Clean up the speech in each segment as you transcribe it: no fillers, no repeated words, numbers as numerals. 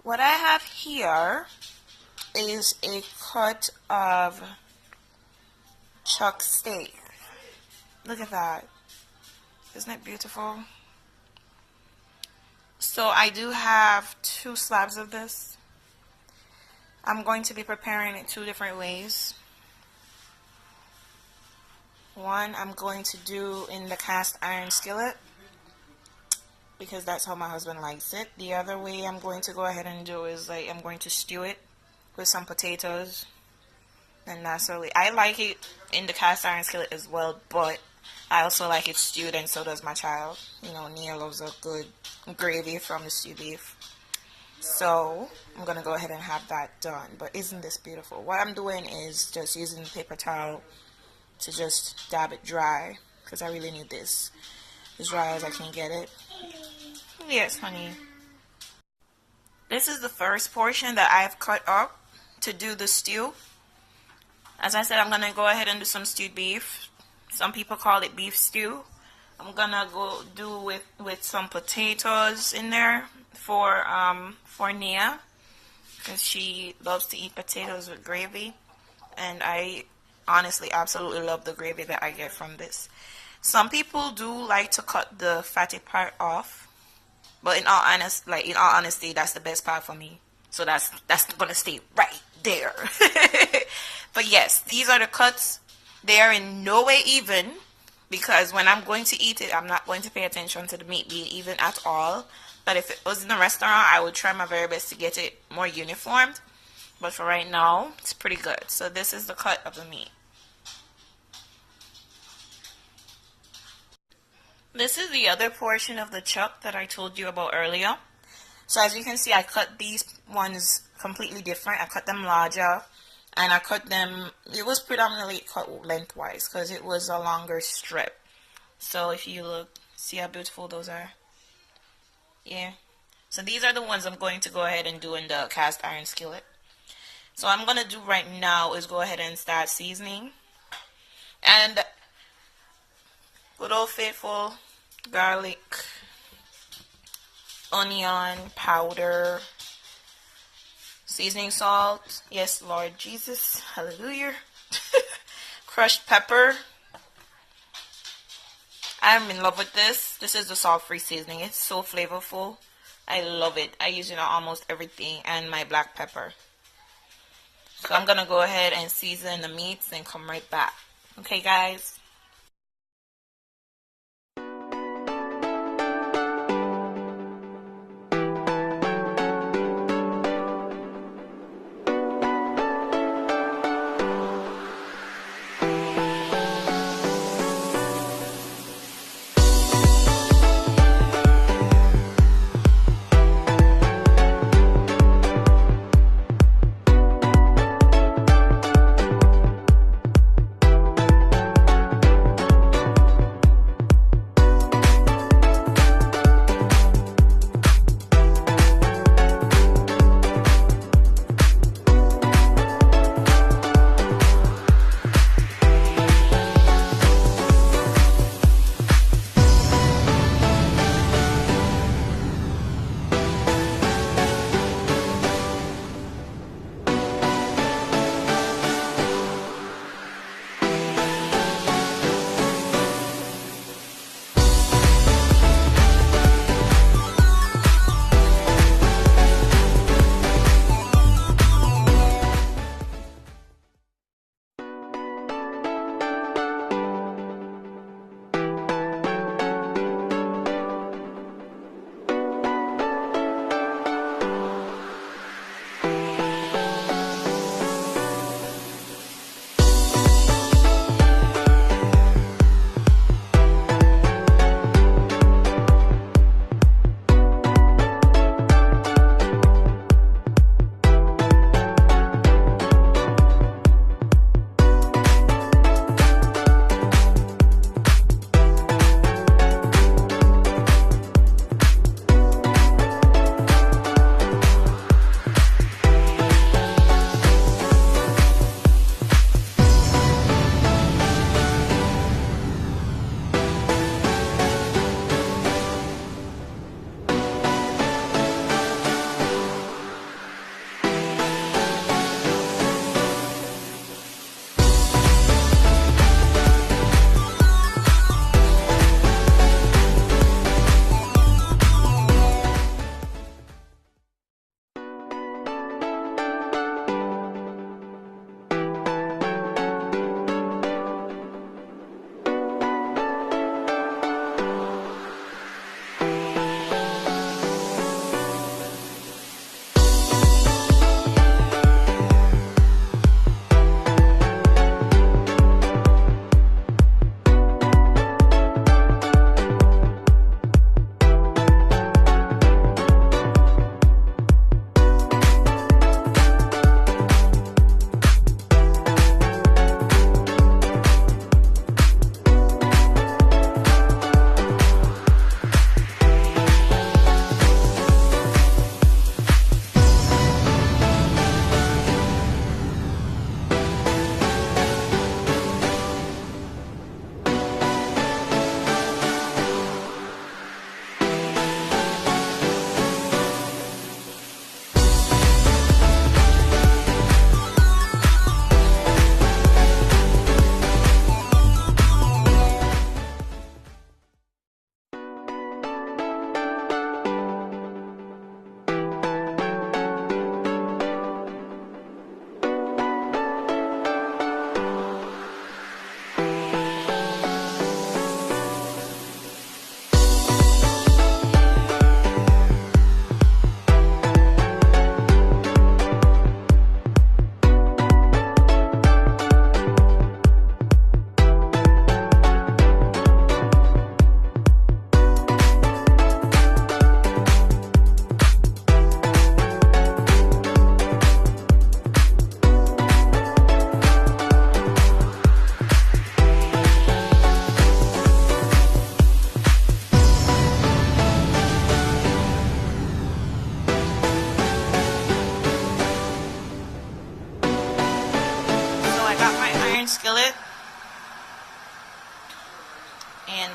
What I have here is a cut of chuck steak. Look at that. Isn't it beautiful? So I do have 2 slabs of this. I'm going to be preparing it 2 different ways. One I'm going to do in the cast iron skillet, because that's how my husband likes it. The other way I'm going to go ahead and do is like I'm going to stew it with some potatoes. And that's really, I like it in the cast iron skillet as well, but I also like it stewed, and so does my child. You know, Nia loves a good gravy from the stewed beef. So I'm going to go ahead and have that done. But isn't this beautiful? What I'm doing is just using the paper towel to just dab it dry, because I really need this as dry as I can get it. Yes, honey. This is the first portion that I've cut up to do the stew. As I said, I'm going to go ahead and do some stewed beef. Some people call it beef stew. I'm going to go do with some potatoes in there for Nia, because she loves to eat potatoes with gravy. And I honestly absolutely love the gravy that I get from this. Some people do like to cut the fatty part off, but in all honesty, that's the best part for me. So that's gonna stay right there. But yes, these are the cuts. They are in no way even, because when I'm going to eat it, I'm not going to pay attention to the meat being even at all. But if it was in a restaurant, I would try my very best to get it more uniformed. But for right now, it's pretty good. So this is the cut of the meat. This is the other portion of the chuck that I told you about earlier. So as you can see, I cut these ones completely different. I cut them larger, and I cut them, it was predominantly cut lengthwise because it was a longer strip. So if you look, see how beautiful those are? Yeah. So these are the ones I'm going to go ahead and do in the cast iron skillet. So what I'm going to do right now is go ahead and start seasoning. And good old faithful garlic, onion powder, seasoning salt, yes Lord Jesus, hallelujah, crushed pepper. I'm in love with this. This is the salt-free seasoning. It's so flavorful. I love it. I use it on almost everything, and my black pepper. So I'm going to go ahead and season the meats and come right back. Okay, guys?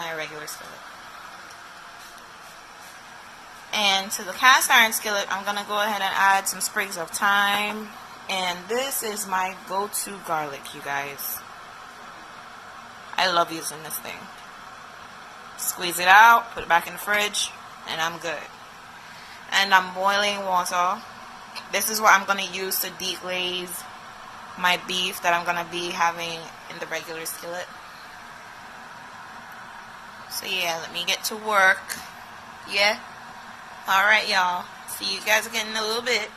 my regular skillet. And to the cast iron skillet, I'm going to go ahead and add some sprigs of thyme. And this is my go-to garlic, you guys. I love using this thing. Squeeze it out, put it back in the fridge, and I'm good. And I'm boiling water. This is what I'm going to use to deglaze my beef that I'm going to be having in the regular skillet. So yeah, let me get to work. Yeah. Alright, y'all. See you guys again in a little bit.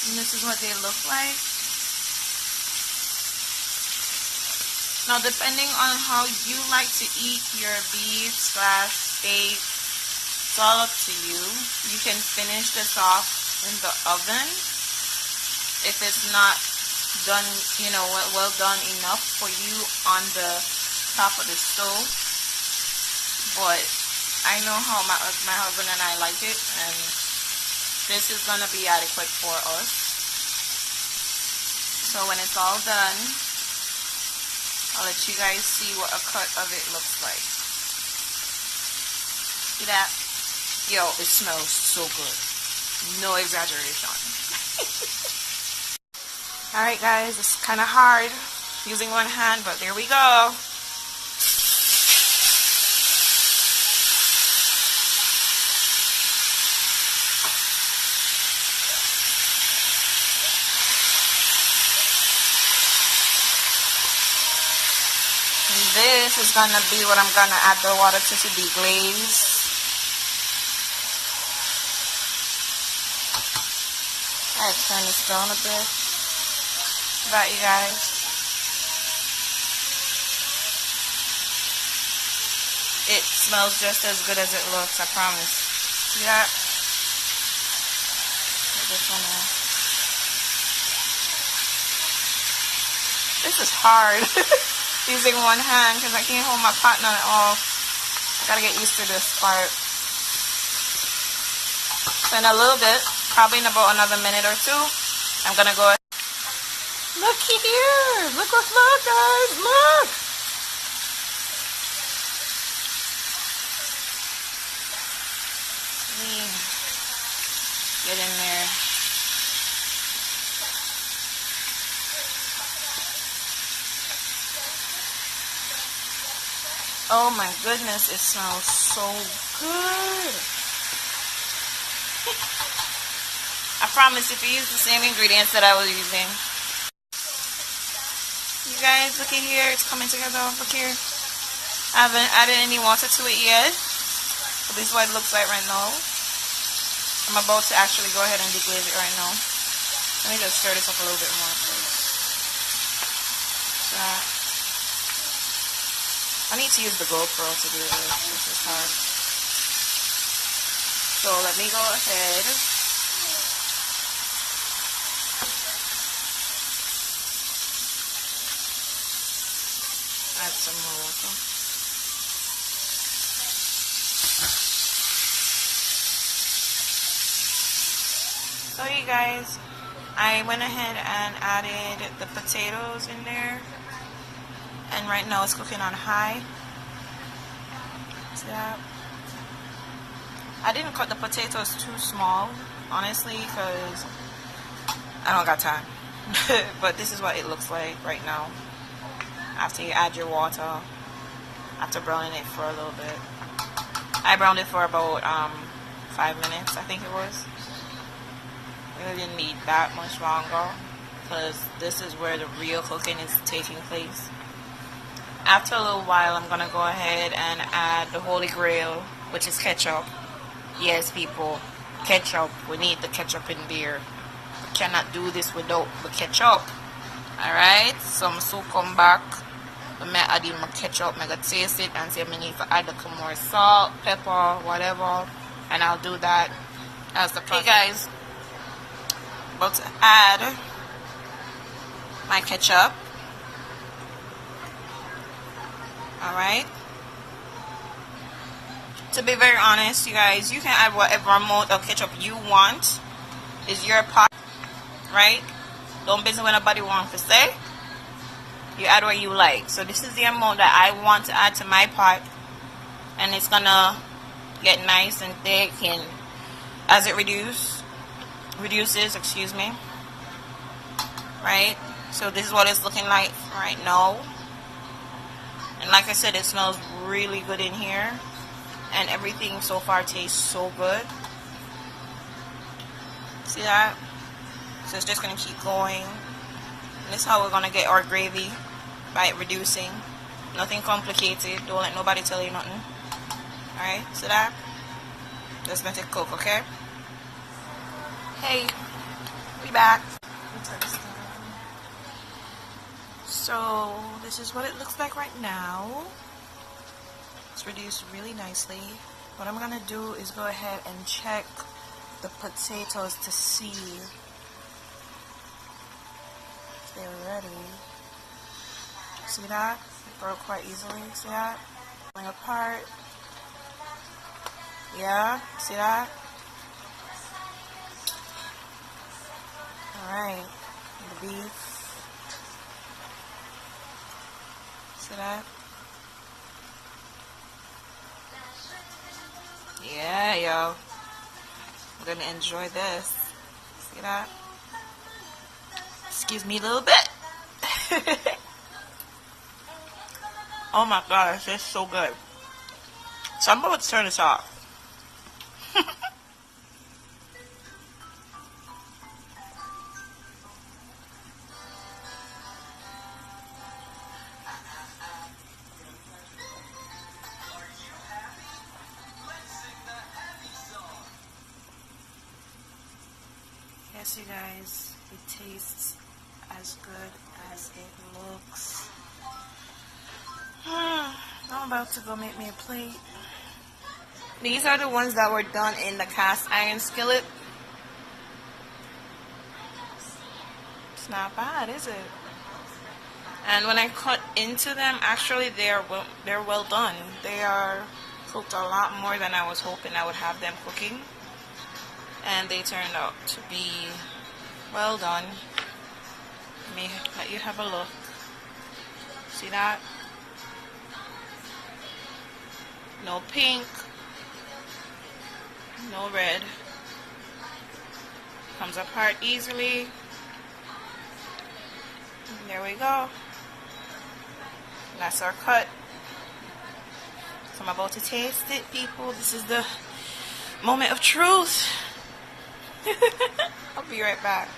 And this is what they look like. Now, depending on how you like to eat your beef / steak, it's all up to you. You can finish this off in the oven if it's not done, you know, well done enough for you on the top of the stove. But I know how my husband and I like it, and this is gonna be adequate for us. So when it's all done, I'll let you guys see what a cut of it looks like. See that? Yo, it smells so good. No exaggeration. Alright guys, it's kind of hard using one hand, but there we go. This is gonna be what I'm gonna add the water to deglaze. I'll turn this down a bit. That, you guys. It smells just as good as it looks, I promise. See that? Put this one on. This is hard. Using one hand because I can't hold my pot none at all. I gotta get used to this part. So in a little bit, probably in about another minute or two, I'm gonna go. Look here! Look, guys! Look! Get in there. Oh my goodness, it smells so good. I promise if you use the same ingredients that I was using. You guys, look at here, it's coming together. Look here. I haven't added any water to it yet. But this is what it looks like right now. I'm about to actually go ahead and deglaze it right now. Let me just stir this up a little bit more. I need to use the GoPro to do this. This is hard. So let me go ahead. Add some more water. So you guys, I went ahead and added the potatoes in there. And right now it's cooking on high. See that? I didn't cut the potatoes too small, honestly, because I don't got time. But this is what it looks like right now. After you add your water, after browning it for a little bit. I browned it for about 5 minutes, I think it was. Really didn't need that much longer, because this is where the real cooking is taking place. After a little while, I'm gonna go ahead and add the holy grail, which is ketchup. Yes, people, ketchup. We need the ketchup in there. We cannot do this without the ketchup. Alright, so I'm so come back. I may add in my ketchup, I gotta taste it and see if I need to add a little more salt, pepper, whatever, and I'll do that as the process. Hey guys, about to add my ketchup. Alright, to be very honest, you guys, you can add whatever amount of ketchup you want. It's your pot, right? Don't listen what nobody wants to say. You add what you like. So this is the amount that I want to add to my pot, and it's gonna get nice and thick, and as it reduces, excuse me, right? So this is what it's looking like right now, and like I said, it smells really good in here, and everything so far tastes so good. See that? So it's just gonna keep going. And this is how we're gonna get our gravy, by it reducing. Nothing complicated. Don't let nobody tell you nothing. Alright, see that? Just let it cook, okay? Hey, we back. So this is what it looks like right now. It's reduced really nicely. What I'm gonna do is go ahead and check the potatoes to see if they're ready. See that? It broke quite easily. See that? Pulling apart. Yeah? See that? Alright. The beef. See that? Yeah, yo. I'm gonna enjoy this. See that? Excuse me a little bit. Oh my gosh, it's so good. So I'm about to turn this off. Yes, you guys, it tastes as good as it looks. I'm about to go make me a plate. These are the ones that were done in the cast iron skillet. It's not bad, is it? And when I cut into them, actually they're well done. They are cooked a lot more than I was hoping I would have them cooking. And they turned out to be well done. Let me let you have a look. See that? No pink, no red. Comes apart easily. And there we go. That's our cut. So I'm about to taste it, people. This is the moment of truth. I'll be right back.